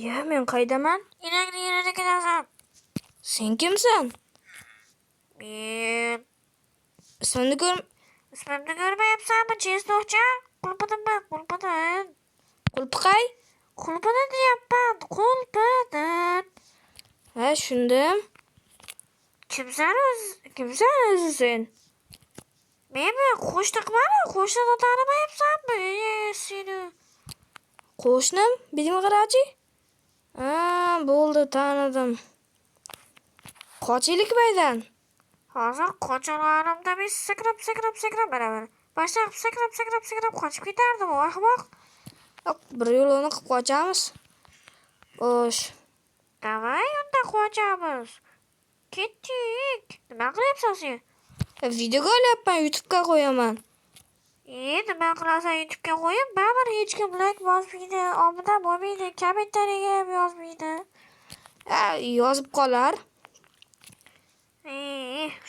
Ya men qaydaman? Inakni yerida ketasan. Sen kimsan? Men Ismimni ismimni ko'rmayapsanmi? Chesnoqcha? Qulpidim. Qulpiqay? Qulpidim deyapman. Qulpidim. Ha, shundim. Kimsan Kimsan o'zi sen? Menmi? Qo'shniqmani? Qo'shnini tanimayapsanmi? Seni. Qo'shnim? Biding'irachi? Ha, bo'ldi, tanidim. Qochaylik baydan. Hozir qochganimda men sakrab baravar. Boshqa sakrab qochib ketardim, u ahmoq. Bir yo'lini qilib qochamiz. Xo'sh. Davay, unda qochamiz. Ketdik. Nima qilyapsan sen? Videoga olyapman, YouTube'ga qo'yaman. Nima qilasan YouTube'ga qo'yib, baribir hech kim like bosmaydi, omada bo'lmaydi, kommentariyaga ham yozmaydi. Yozib qolar.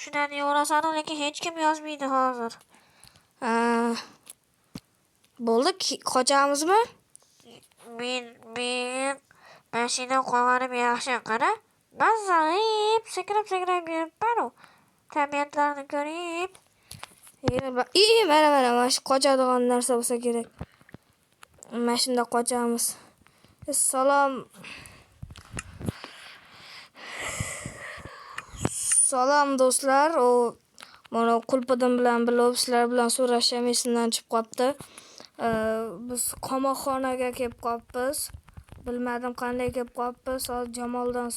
Shundan yo'lasan, lekin hech kim yozmaydi hozir. Bo'ldi, qochamizmi? Men mashina qo'yganim yaxshi, qara. Mazza-yeb, sakrab yuribman-ku. Tabiatlarni ko'rib. Mana shu qochadigan narsa bo'lsa kerak. Mashina qochamiz. Salom do'stlar. Mana Qulpidim bilan bilib sizlar bilan so'rashim esimdan chiqib qolibdi. Biz qamoqxonaga kelib qolibmiz. Bilmadim qanday kelib qolibmiz. Hozir Jamoldan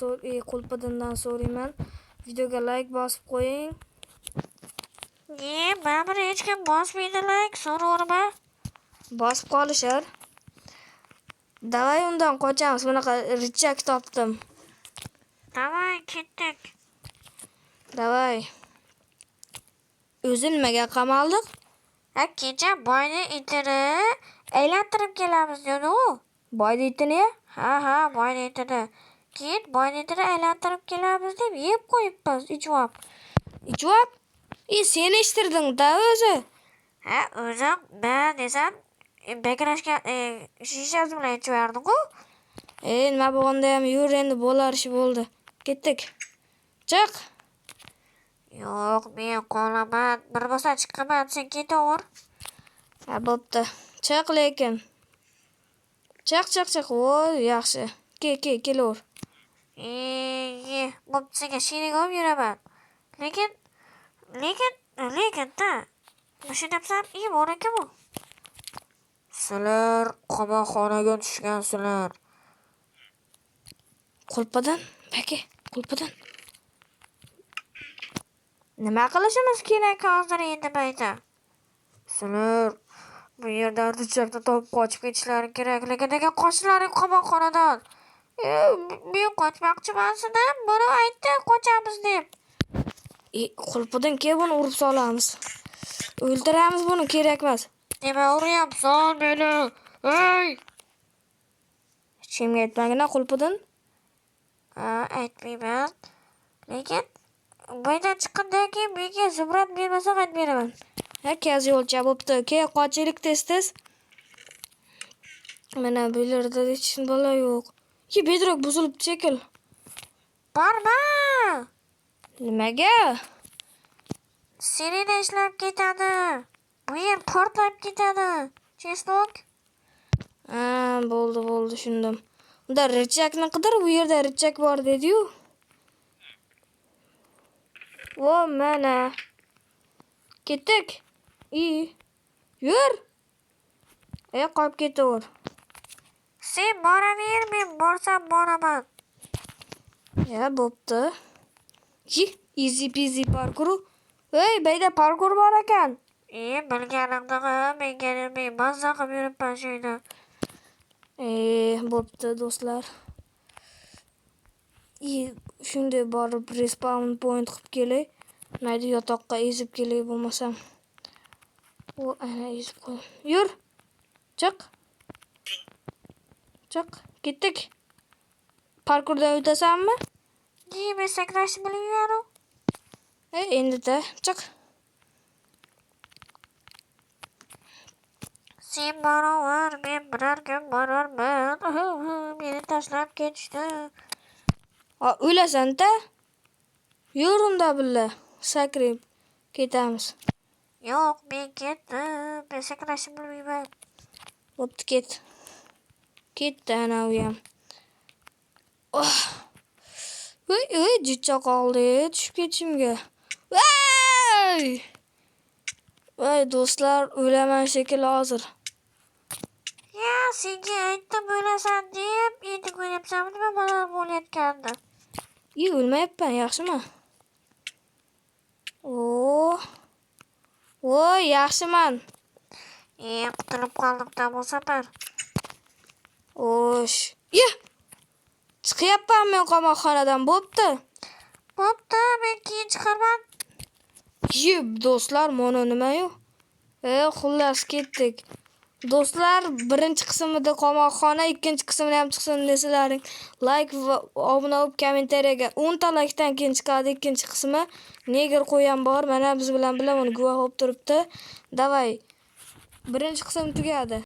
Qulpidimdan so'rayman. Videoga like bosib qo'ying. Baribir hech kim bosmaydi like, so'raverma. Bosib qolishar. Davay undan qochamiz. Bunaqa richak topdim. Davay, ketdik. Davay. O'zi nimaga qamaldik? Kecha boyni itini aylantirib kelamiz dedi u. Boyni itini? Ha, boyni itini. Keyin boyni itini aylantirib kelamiz deb yeb qo'yibmiz, ichvob. Sen eshitirding-da o'zi. O'zim men desam, bakrashga shishasi bilan ichiverdim-ku. Nima bo'lganda ham yur, endi bo'lar ish bo'ldi. Ketdik. Chiq. Yo'q, men qolaman. Bir bo'lsa chiqaman, sen ketaver. Bo'pti. Chiq lekin. Chiq. Voy, yaxshi. Kelaver. Bo'pti, senga sherik olib yuraman. Lekin-da. Shuni depsam, bor ekan bu. Sizlar qamoqxonaga tushgansizlar. Qulpidim. Nima qilishimiz kerak hozir endi bayda? Sizlar bu yerdan richakni topib qochib ketishlari kerak. Lekin nega qochishlaring qamoqxonadan? Men qochmoqchiman-sidan, buni aytdi qochamiz deb. Qulpidim, kel buni urib solamiz. O'ldiramiz buni, kerak emas. Nima uryapsan meni? Ey! Hechimga aytmagina Qulpidim. Aytmayman. Lekin baydan chiqqandan keyin menga zumrad bermasa qaytib beraman. Kaz yo'lcha bo'pti. Kel, qochaylik tez. Mana bu yerda hech bola yo'q. Bedroq buzilib chekil. Borma! Nimaga? Sirena ishlab ketadi. Bu yer portlab ketadi. Chesnok. Bo'ldi, tushundim. Unda richakni qidir, bu yerda richak bor dedi-yu. Mana. Ketdik. Yur. Qolib ketaver. Sen boraver, men borsam boraman. Bo'pti. Easy peasy parkour. Bayda parkour bor ekan. Bilganimda menga men mazza qilib yuribman shuyda. Bo'pti do'stlar. Shunday borib respawn point qilib kelay. Mayda yotoqqa ezib kelay bo'lmasam. Ana ezib qo'y. Yur. Chiq. Ketdik. Parkurdan o'tasanmi? Men sakrashni bilmayman. Endi-da, chiq. Sen barobar, men biror kun borarman. Meni tashlab ketishdi. O'ylasan-da? Yurunda billa. Sakrib ketamiz. Yo'q, men ketdim. Men sakrashni bilmayman. Bo'pti, ket. Ketdi anavi ham. Voy, jicha qoldi, tushib ketishimga. Voy, do'stlar, o'laman shekilli hozir. Ya, senga aytdim o'lasan deb, endi ko'ryapsanmi nima bo'lar bo'layotgandi. O'lmayapman, yaxshiman. Voy, yaxshiman. Qutulib qoldim-da bu safar. O'sh. Chiqyapman men qamoqxonadan, bo'pti. Bo'pti, men keyin chiqarman. Do'stlar, mana nima-yu? Xullas ketdik. Do'stlar, birinchi qismida qamoqxona, ikkinchi qismini ham chiqsin desalaring, like va obuna bo'lib kommentariyaga 10 ta likedan keyin chiqadi ikkinchi qismi. Neger qo'ygan bor, mana biz bilan uni guvoh bo'lib turibdi. Davay. Birinchi qism tugadi.